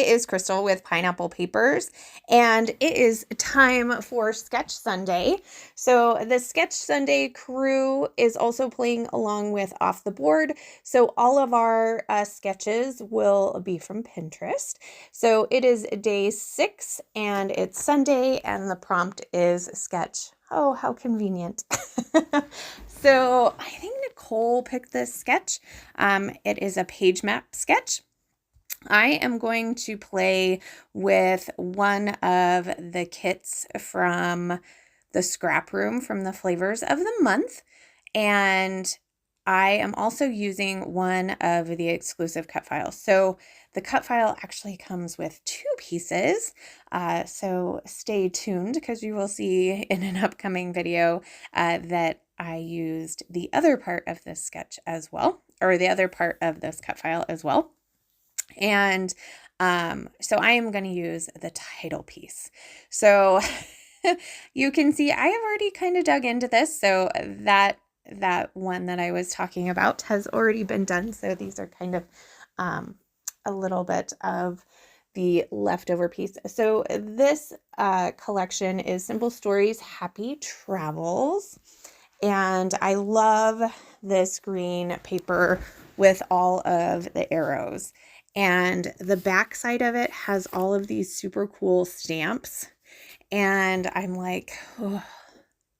it is Crystal with Pineapple Papers, and it is time for Sketch Sunday. So the Sketch Sunday crew is also playing along with Off the Board. So all of our sketches will be from Pinterest. So it is day 6 and it's Sunday, and the prompt is sketch. Oh, how convenient. So I think Nicole picked this sketch. It is a page map sketch. I am going to play with one of the kits from the Scrap Room from the Flavors of the Month. And I am also using one of the exclusive cut files. So the cut file actually comes with 2 pieces. So stay tuned, because you will see in an upcoming video that I used the other part of this sketch as well, or the other part of this cut file as well. And so I am going to use the title piece. So you can see I have already kind of dug into this. So that one that I was talking about has already been done. So these are kind of a little bit of the leftover piece. So this collection is Simple Stories, Happy Travels. And I love this green paper with all of the arrows. And the back side of it has all of these super cool stamps. And I'm like, oh,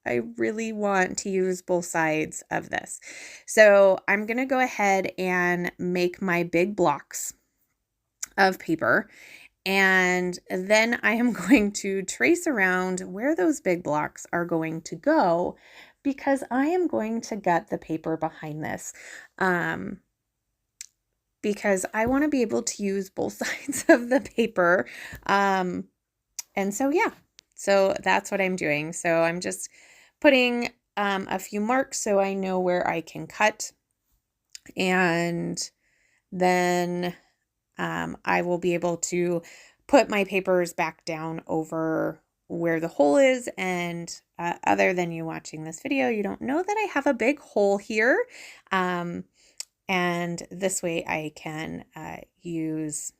I really want to use both sides of this. So I'm going to go ahead and make my big blocks of paper. And then I am going to trace around where those big blocks are going to go, because I am going to gut the paper behind this. Because I want to be able to use both sides of the paper. And so, yeah, so that's what I'm doing. So I'm just putting a few marks so I know where I can cut. And then I will be able to put my papers back down over where the hole is. And other than you watching this video, you don't know that I have a big hole here. And this way I can use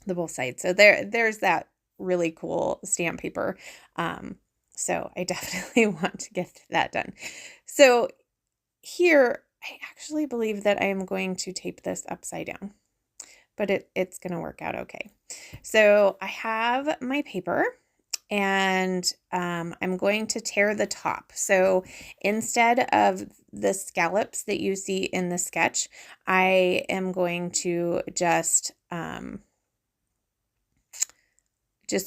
the both sides. So there's that really cool stamp paper. So I definitely want to get that done. So here, I actually believe that I am going to tape this upside down, but it's going to work out okay. So I have my paper, and I'm going to tear the top. So instead of the scallops that you see in the sketch, I am going to just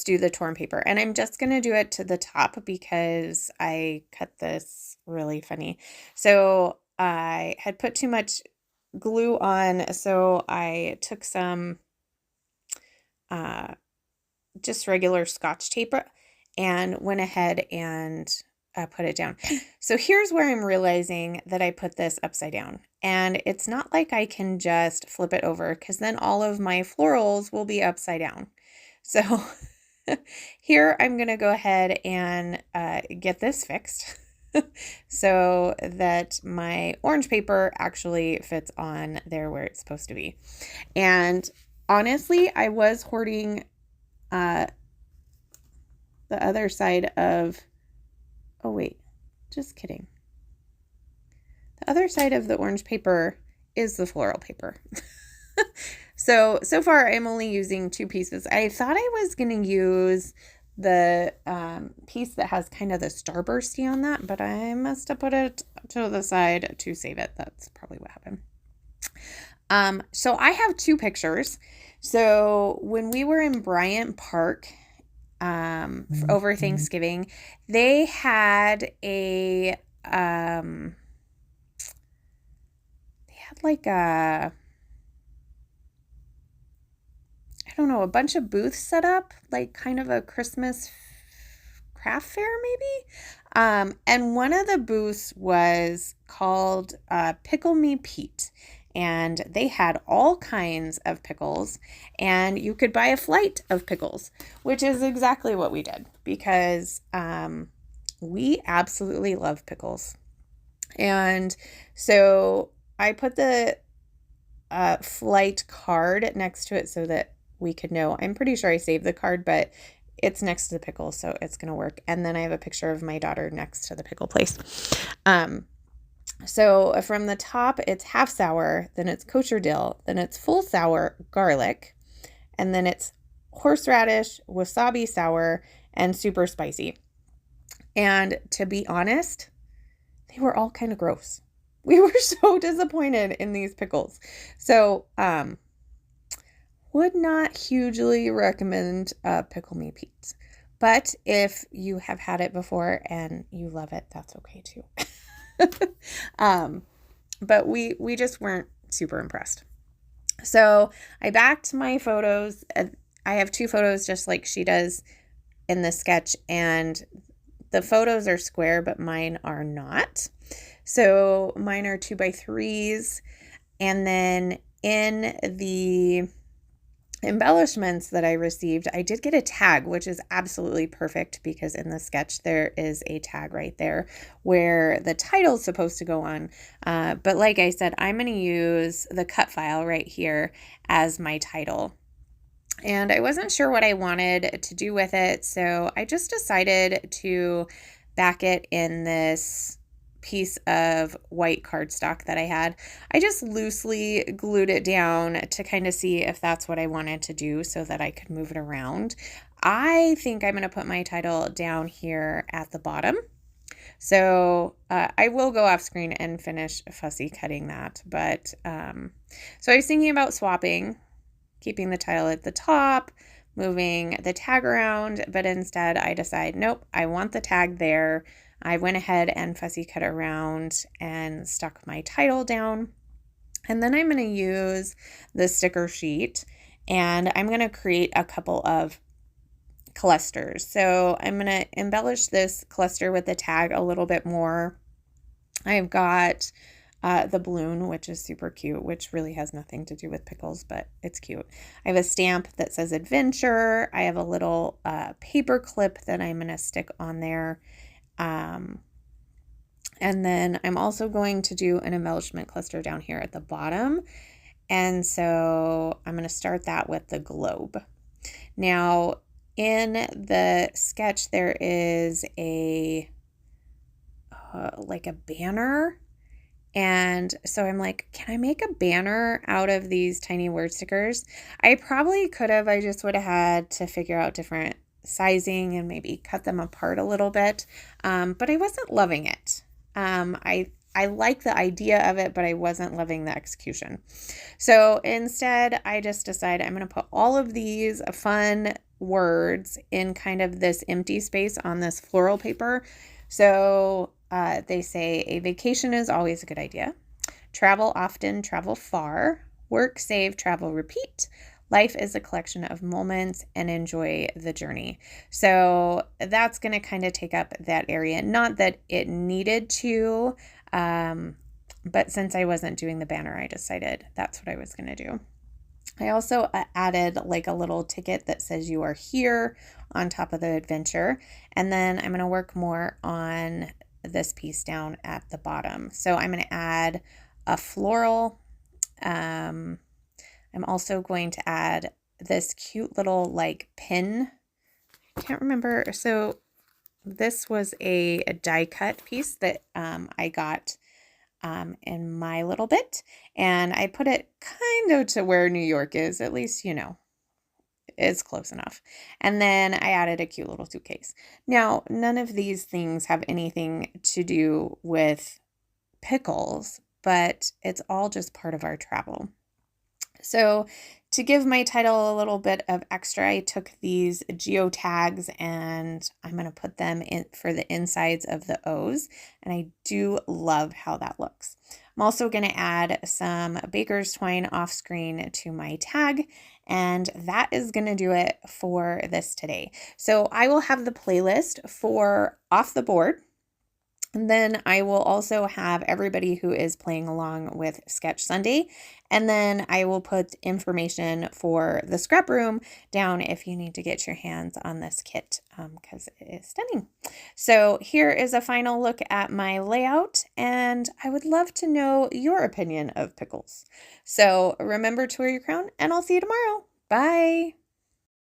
do the torn paper. And I'm just going to do it to the top because I cut this really funny. So I had put too much glue on, so I took some just regular Scotch tape and went ahead and put it down. So here's where I'm realizing that I put this upside down, and it's not like I can just flip it over, because then all of my florals will be upside down. So here I'm going to go ahead and get this fixed so that my orange paper actually fits on there where it's supposed to be. And honestly, I was hoarding the other side of, oh wait, just kidding. The other side of the orange paper is the floral paper. So far I'm only using 2 pieces. I thought I was going to use the piece that has kind of the starbursty on that, but I must have put it to the side to save it. That's probably what happened. So I have 2 pictures. So when we were in Bryant Park over Thanksgiving, they had a like a, I don't know, a bunch of booths set up, like kind of a Christmas craft fair maybe. And one of the booths was called Pickle Me Pete. And they had all kinds of pickles, and you could buy a flight of pickles, which is exactly what we did, because we absolutely love pickles. And so I put the flight card next to it so that we could know. I'm pretty sure I saved the card, but it's next to the pickle, so it's going to work. And then I have a picture of my daughter next to the pickle place. So from the top, it's half sour, then it's kosher dill, then it's full sour garlic, and then it's horseradish, wasabi sour, and super spicy. And to be honest, they were all kind of gross. We were so disappointed in these pickles. So, would not hugely recommend Pickle Me Pete. But if you have had it before and you love it, that's okay too. But we just weren't super impressed. So I backed my photos. I have 2 photos just like she does in the sketch, and the photos are square, but mine are not. So mine are 2x3s. And then in the embellishments that I received, I did get a tag, which is absolutely perfect because in the sketch there is a tag right there where the title is supposed to go on. But like I said, I'm going to use the cut file right here as my title. And I wasn't sure what I wanted to do with it, so I just decided to back it in this piece of white cardstock that I had. I just loosely glued it down to kind of see if that's what I wanted to do so that I could move it around. I think I'm going to put my title down here at the bottom. So I will go off screen and finish fussy cutting that. But so I was thinking about swapping, keeping the title at the top, moving the tag around, but instead I decide, nope, I want the tag there. I went ahead and fussy cut around and stuck my title down. And then I'm going to use the sticker sheet and I'm going to create a couple of clusters. So I'm going to embellish this cluster with the tag a little bit more. I've got the balloon, which is super cute, which really has nothing to do with pickles, but it's cute. I have a stamp that says adventure. I have a little paper clip that I'm going to stick on there. And then I'm also going to do an embellishment cluster down here at the bottom. And so I'm going to start that with the globe. Now, in the sketch, there is like a banner. And so I'm like, can I make a banner out of these tiny word stickers? I probably could have. I just would have had to figure out different sizing and maybe cut them apart a little bit. But I wasn't loving it. I like the idea of it, but I wasn't loving the execution. So instead, I just decided I'm going to put all of these fun words in kind of this empty space on this floral paper. So they say a vacation is always a good idea. Travel often, travel far. Work, save, travel, repeat. Life is a collection of moments and enjoy the journey. So that's going to kind of take up that area. Not that it needed to, but since I wasn't doing the banner, I decided that's what I was going to do. I also added like a little ticket that says you are here on top of the adventure. And then I'm going to work more on this piece down at the bottom. So I'm going to add a floral. I'm also going to add this cute little like pin. I can't remember. So this was a die cut piece that I got in my little bit. And I put it kind of to where New York is, at least, you know, it's close enough. And then I added a cute little suitcase. Now, none of these things have anything to do with pickles, but it's all just part of our travel. So to give my title a little bit of extra, I took these geotags and I'm going to put them in for the insides of the O's. And I do love how that looks. I'm also going to add some baker's twine off screen to my tag. And that is going to do it for this today. So I will have the playlist for Off the Board. And then I will also have everybody who is playing along with Sketch Sunday. And then I will put information for the scrap room down if you need to get your hands on this kit because it is stunning. So here is a final look at my layout, and I would love to know your opinion of pickles. So remember to wear your crown, and I'll see you tomorrow. Bye.